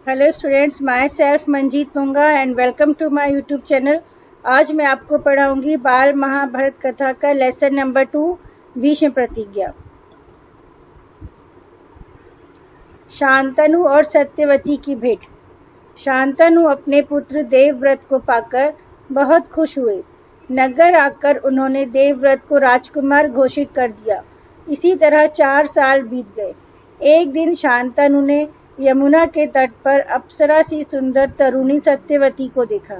Hello students, myself Manjeet Munga and welcome to my YouTube channel. आज मैं आपको पढ़ाऊंगी बाल महाभारत कथा का लेसन नंबर 2, भीष्म प्रतिज्ञा। शांतनु और सत्यवती की भेंट। शांतनु अपने पुत्र देवव्रत को पाकर बहुत खुश हुए। नगर आकर उन्होंने देवव्रत को राजकुमार घोषित कर दिया। इसी तरह 4 साल बीत गए। एक दिन शांतनु ने यमुना के तट पर अप्सरा सी सुंदर तरुणी सत्यवती को देखा।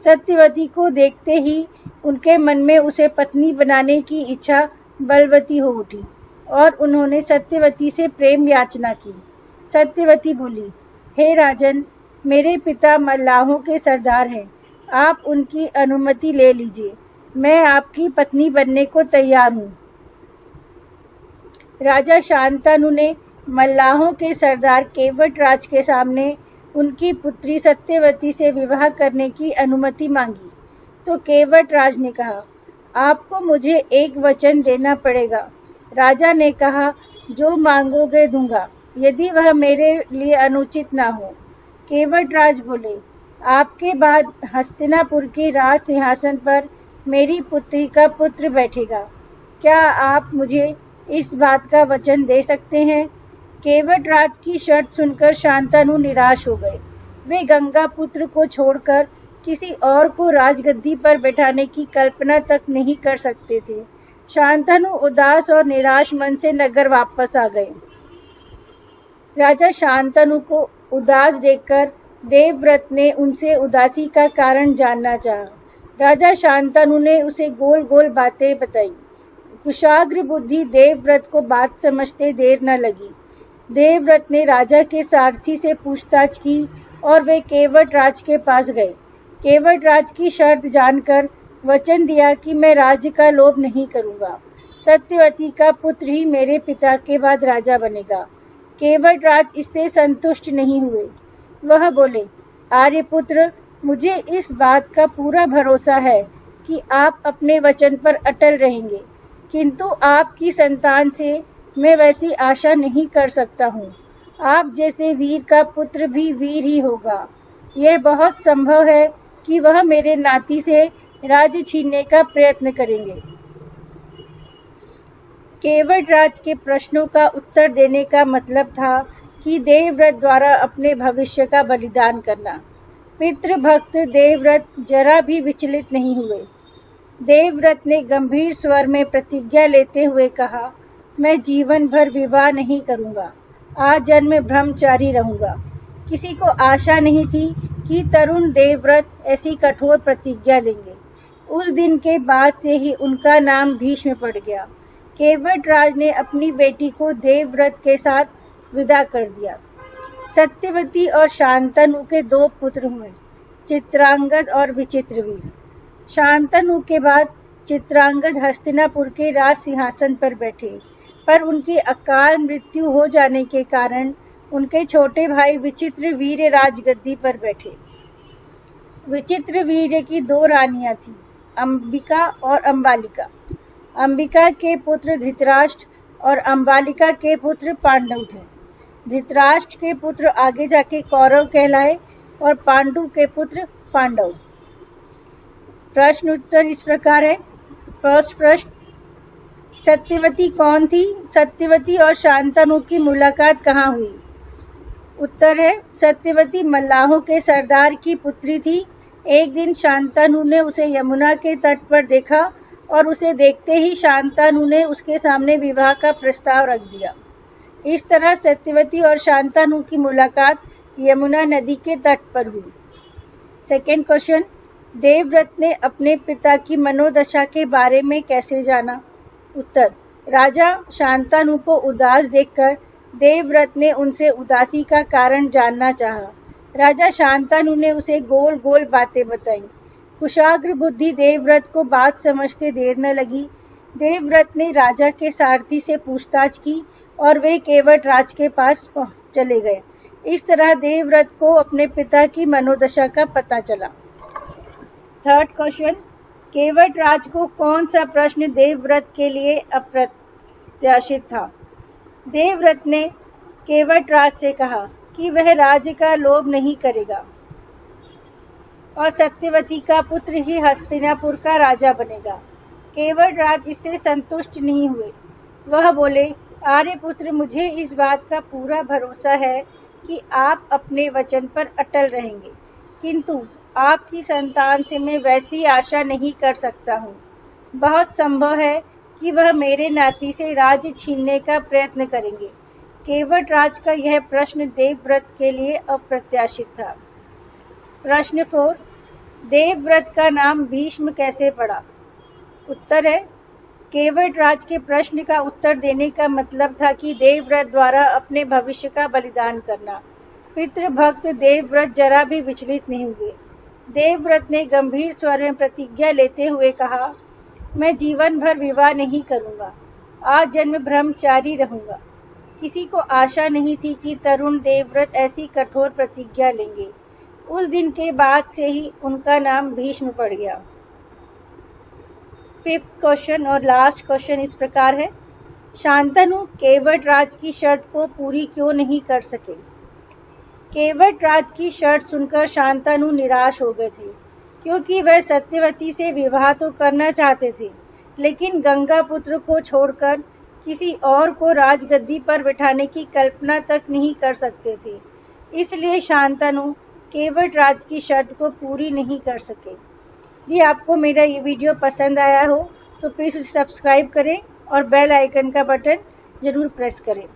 सत्यवती को देखते ही उनके मन में उसे पत्नी बनाने की इच्छा बलवती हो उठी और उन्होंने सत्यवती से प्रेम याचना की। सत्यवती बोली, हे राजन, मेरे पिता मल्लाहों के सरदार हैं। आप उनकी अनुमति ले लीजिए। मैं आपकी पत्नी बनने को तैयार हूँ। राजा शांतनु ने मल्लाहों के सरदार केवटराज के सामने उनकी पुत्री सत्यवती से विवाह करने की अनुमति मांगी तो केवटराज ने कहा, आपको मुझे एक वचन देना पड़ेगा। राजा ने कहा, जो मांगोगे दूंगा, यदि वह मेरे लिए अनुचित ना हो। केवटराज बोले, आपके बाद हस्तिनापुर के राज सिंहासन पर मेरी पुत्री का पुत्र बैठेगा। क्या आप मुझे इस बात का वचन दे सकते हैं? केवटराज की शर्त सुनकर शांतनु निराश हो गए। वे गंगा पुत्र को छोड़कर किसी और को राजगद्दी पर बैठाने की कल्पना तक नहीं कर सकते थे। शांतनु उदास और निराश मन से नगर वापस आ गए। राजा शांतनु को उदास देखकर देवव्रत ने उनसे उदासी का कारण जानना चाहा। राजा शांतनु ने उसे गोल गोल बातें बताई। कुशाग्र बुद्धि देवव्रत को बात समझते देर न लगी। देवव्रत ने राजा के सारथी से पूछताछ की और वे केवटराज के पास गए। केवटराज की शर्त जानकर वचन दिया कि मैं राज्य का लोभ नहीं करूंगा। सत्यवती का पुत्र ही मेरे पिता के बाद राजा बनेगा। केवटराज इससे संतुष्ट नहीं हुए। वह बोले, आर्यपुत्र, मुझे इस बात का पूरा भरोसा है कि आप अपने वचन पर अटल रहेंगे, किंतु आपकी संतान से मैं वैसी आशा नहीं कर सकता हूँ। आप जैसे वीर का पुत्र भी वीर ही होगा। यह बहुत संभव है कि वह मेरे नाती से राज्य छीनने का प्रयत्न करेंगे। केवटराज के प्रश्नों का उत्तर देने का मतलब था कि देवव्रत द्वारा अपने भविष्य का बलिदान करना। पितृभक्त देवव्रत जरा भी विचलित नहीं हुए। देवव्रत ने गंभीर स्वर में प्रतिज्ञा लेते हुए कहा, मैं जीवन भर विवाह नहीं करूंगा, आजन्म ब्रह्मचारी रहूंगा। किसी को आशा नहीं थी कि तरुण देवव्रत ऐसी कठोर प्रतिज्ञा लेंगे। उस दिन के बाद से ही उनका नाम भीष्म पड़ गया। केवटराज ने अपनी बेटी को देवव्रत के साथ विदा कर दिया। सत्यवती और शांतनु के 2 पुत्र हुए, चित्रांगद और विचित्रवीर। शांतनु के बाद चित्रांगद हस्तिनापुर के राज सिंहासन पर बैठे, पर उनकी अकाल मृत्यु हो जाने के कारण उनके छोटे भाई विचित्रवीर राजगद्दी पर बैठे। विचित्रवीर की 2 रानियां थीं, अंबिका और अंबालिका। अंबिका के पुत्र धृतराष्ट्र और अंबालिका के पुत्र पांडव थे। धृतराष्ट्र के पुत्र आगे जाके कौरव कहलाए और पांडु के पुत्र पांडव। प्रश्न उत्तर इस प्रकार है। फर्स्ट प्रश्न, सत्यवती कौन थी? सत्यवती और शांतनु की मुलाकात कहाँ हुई? उत्तर है, सत्यवती मल्लाहों के सरदार की पुत्री थी। एक दिन शांतनु ने उसे यमुना के तट पर देखा और उसे देखते ही शांतनु ने उसके सामने विवाह का प्रस्ताव रख दिया। इस तरह सत्यवती और शांतनु की मुलाकात यमुना नदी के तट पर हुई। सेकेंड क्वेश्चन, देवव्रत ने अपने पिता की मनोदशा के बारे में कैसे जाना? उत्तर, राजा शांतनु को उदास देखकर देवव्रत ने उनसे उदासी का कारण जानना चाहा। राजा शांतनु ने उसे गोल गोल बातें बताई। कुशाग्र बुद्धि देवव्रत को बात समझते देर न लगी। देवव्रत ने राजा के सारथी से पूछताछ की और वे केवटराज के पास चले गए। इस तरह देवव्रत को अपने पिता की मनोदशा का पता चला। थर्ड क्वेश्चन, केवटराज को कौन सा प्रश्न देवव्रत के लिए अप्रत्याशित था? देवव्रत ने केवटराज से कहा, कि वह राज्य का लोभ नहीं करेगा और सत्यवती का पुत्र ही हस्तिनापुर का राजा बनेगा। केवटराज इससे संतुष्ट नहीं हुए। वह बोले, आर्यपुत्र, मुझे इस बात का पूरा भरोसा है कि आप अपने वचन पर अटल रहेंगे, किंतु आपकी संतान से मैं वैसी आशा नहीं कर सकता हूँ। बहुत संभव है कि वह मेरे नाती से राज्य छीनने का प्रयत्न करेंगे। केवटराज का यह प्रश्न देवव्रत के लिए अप्रत्याशित था। प्रश्न 4, देवव्रत का नाम भीष्म कैसे पड़ा? उत्तर है, केवटराज के प्रश्न का उत्तर देने का मतलब था कि देवव्रत द्वारा अपने भविष्य का बलिदान करना। पितृभक्त देवव्रत जरा भी विचलित नहीं हुए। देवव्रत ने गंभीर स्वर में प्रतिज्ञा लेते हुए कहा, मैं जीवन भर विवाह नहीं करूंगा, आजन्म ब्रह्मचारी रहूंगा। किसी को आशा नहीं थी कि तरुण देवव्रत ऐसी कठोर प्रतिज्ञा लेंगे। उस दिन के बाद से ही उनका नाम भीष्म पड़ गया। 5th क्वेश्चन और लास्ट क्वेश्चन इस प्रकार है, शांतनु केवटराज की शर्त को पूरी क्यों नहीं कर सके? केवटराज की शर्त सुनकर शांतनु निराश हो गए थे, क्योंकि वह सत्यवती से विवाह तो करना चाहते थे, लेकिन गंगा पुत्र को छोड़कर किसी और को राजगद्दी पर बिठाने की कल्पना तक नहीं कर सकते थे। इसलिए शांतनु केवटराज की शर्त को पूरी नहीं कर सके। यदि आपको मेरा ये वीडियो पसंद आया हो तो प्लीज़ उसे सब्सक्राइब करें और बेल आइकन का बटन जरूर प्रेस करें।